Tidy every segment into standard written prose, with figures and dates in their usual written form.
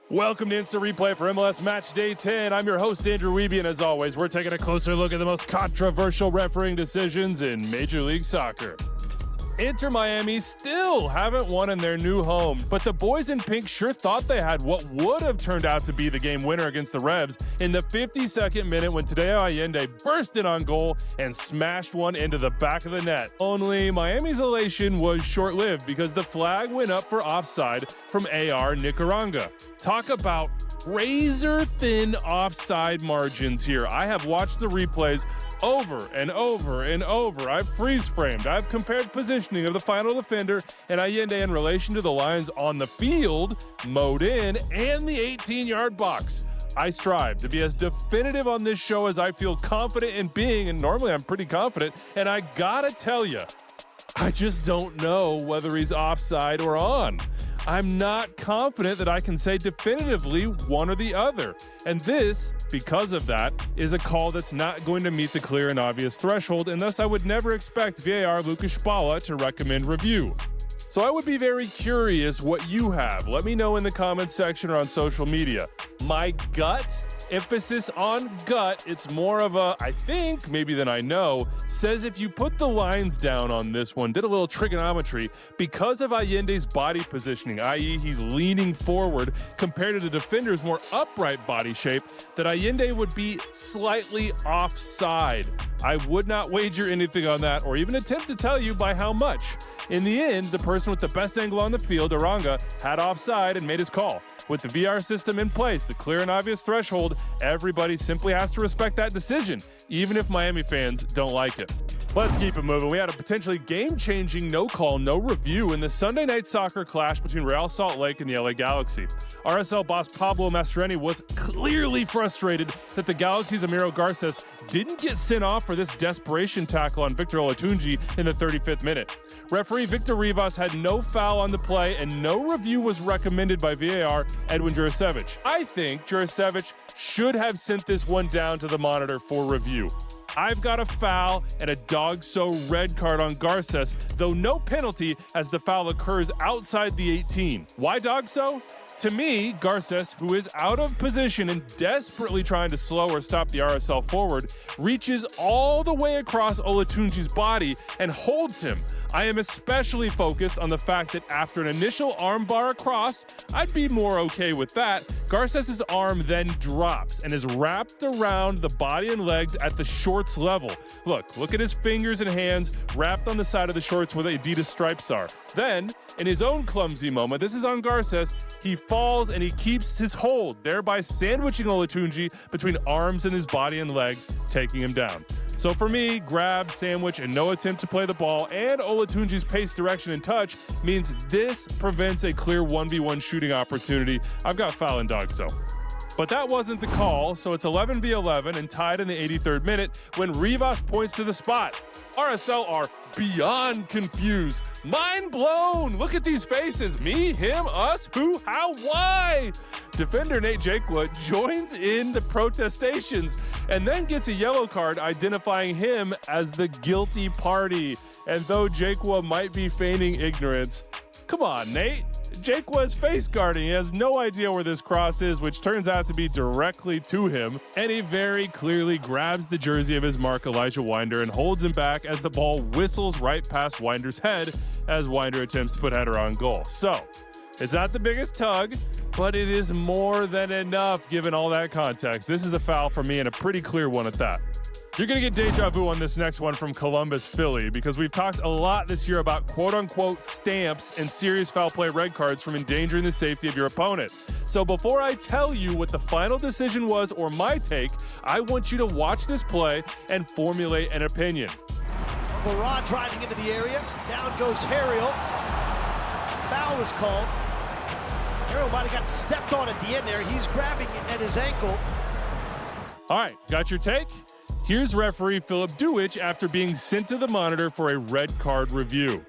Welcome to Instant Replay for MLS Match Day 10. I'm your host, Andrew Wiebe, and as always, we're taking a closer look at the most controversial refereeing decisions in Major League Soccer. Inter Miami still haven't won in their new home, but the boys in pink sure thought they had what would have turned out to be the game winner against the Revs in the 52nd minute when Tadeo Allende burst in on goal and smashed one into the back of the net. Only Miami's elation was short-lived because the flag went up for offside from AR Nicaragua. Talk about razor-thin offside margins here. I have watched the replays over and over and over. I've freeze-framed. I've compared positioning of the final defender and Allende in relation to the lines on the field, mowed in, and the 18-yard box. I strive to be as definitive on this show as I feel confident in being, and normally I'm pretty confident, and I gotta tell you, I just don't know whether he's offside or on. I'm not confident that I can say definitively one or the other. And this, because of that, is a call that's not going to meet the clear and obvious threshold, and thus I would never expect VAR Lucas Spala to recommend review. So I would be very curious what you have. Let me know in the comments section or on social media. My gut, emphasis on gut, it's more of a, I think, maybe than I know, says if you put the lines down on this one, did a little trigonometry, because of Allende's body positioning, i.e. he's leaning forward compared to the defender's more upright body shape, that Allende would be slightly offside. I would not wager anything on that or even attempt to tell you by how much. In the end, the person with the best angle on the field, Aranga, had offside and made his call. With the VR system in place, the clear and obvious threshold, everybody simply has to respect that decision, even if Miami fans don't like it. Let's keep it moving. We had a potentially game-changing no call, no review in the Sunday night soccer clash between Real Salt Lake and the LA Galaxy. RSL boss Pablo Mastroeni was clearly frustrated that the Galaxy's Amiro Garces didn't get sent off for this desperation tackle on Victor Olatunji in the 35th minute. Referee Victor Rivas had no foul on the play and no review was recommended by VAR Edwin Jurasevich. I think Jurasevich should have sent this one down to the monitor for review. I've got a foul and a DOGSO red card on Garces, though no penalty as the foul occurs outside the 18. Why DOGSO? To me, Garces, who is out of position and desperately trying to slow or stop the RSL forward, reaches all the way across Olatunji's body and holds him. I am especially focused on the fact that after an initial armbar across, I'd be more okay with that. Garces' arm then drops and is wrapped around the body and legs at the shorts level. Look at his fingers and hands wrapped on the side of the shorts where the Adidas stripes are. Then, in his own clumsy moment, this is on Garces, he falls and he keeps his hold, thereby sandwiching Olatunji between arms and his body and legs, taking him down. So for me, grab, sandwich, and no attempt to play the ball, and Olatunji's pace, direction, and touch means this prevents a clear 1v1 shooting opportunity. I've got foul and DOGSO. But that wasn't the call, so it's 11v11 and tied in the 83rd minute when Rivas points to the spot. RSL are beyond confused. Mind blown! Look at these faces. Me, him, us, who, how, why? Defender Nate Jakwa joins in the protestations and then gets a yellow card identifying him as the guilty party. And though Jakwa might be feigning ignorance, come on, Nate. Jake was face guarding. He has no idea where this cross is, which turns out to be directly to him. And he very clearly grabs the jersey of his mark, Elijah Winder, and holds him back as the ball whistles right past Winder's head as Winder attempts to put header on goal. So, it's not the biggest tug, but it is more than enough given all that context. This is a foul for me and a pretty clear one at that. You're going to get deja vu on this next one from Columbus, Philly, because we've talked a lot this year about quote-unquote stamps and serious foul play red cards from endangering the safety of your opponent. So before I tell you what the final decision was or my take, I want you to watch this play and formulate an opinion. Barra driving into the area. Down goes Harriel. Foul is called. Harriel might have gotten stepped on at the end there. He's grabbing at his ankle. All right, got your take? Here's referee Philip Duwich after being sent to the monitor for a red card review.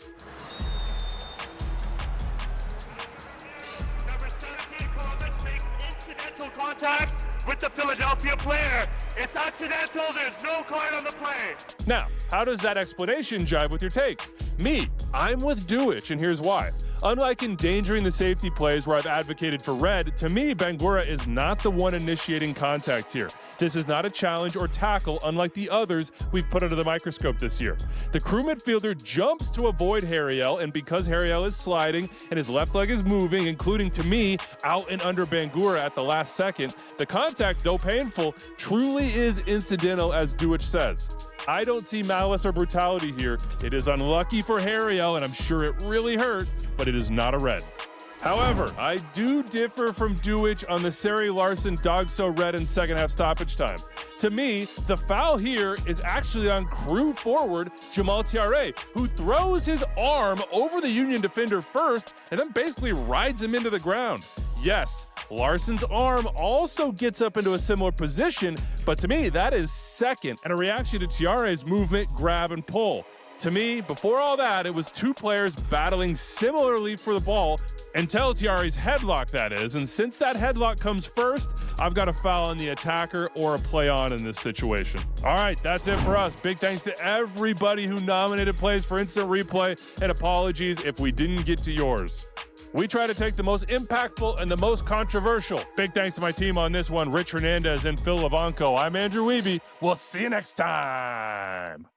Number 17, Columbus makes incidental contact with the Philadelphia player. It's accidental. There's no card on the play. Now, how does that explanation jive with your take? Me, I'm with Duwich, and here's why. Unlike endangering the safety plays where I've advocated for red, to me, Bangura is not the one initiating contact here. This is not a challenge or tackle, unlike the others we've put under the microscope this year. The crew midfielder jumps to avoid Harriel, and because Harriel is sliding and his left leg is moving, including, to me, out and under Bangura at the last second, the contact, though painful, truly is incidental, as Dujic says. I don't see malice or brutality here. It is unlucky for Harriel, and I'm sure it really hurt, but it is not a red. However, I do differ from Dujic on the Seri Larson DOGSO red in second half stoppage time. To me, the foul here is actually on crew forward Jamal Tiare, who throws his arm over the Union defender first and then basically rides him into the ground. Yes, Larson's arm also gets up into a similar position, but to me, that is second, and a reaction to Tiare's movement, grab, and pull. To me, before all that, it was two players battling similarly for the ball until Tiare's headlock, that is. And since that headlock comes first, I've got a foul on the attacker or a play on in this situation. All right, that's it for us. Big thanks to everybody who nominated plays for instant replay, and apologies if we didn't get to yours. We try to take the most impactful and the most controversial. Big thanks to my team on this one, Rich Hernandez and Phil Levanco. I'm Andrew Wiebe. We'll see you next time.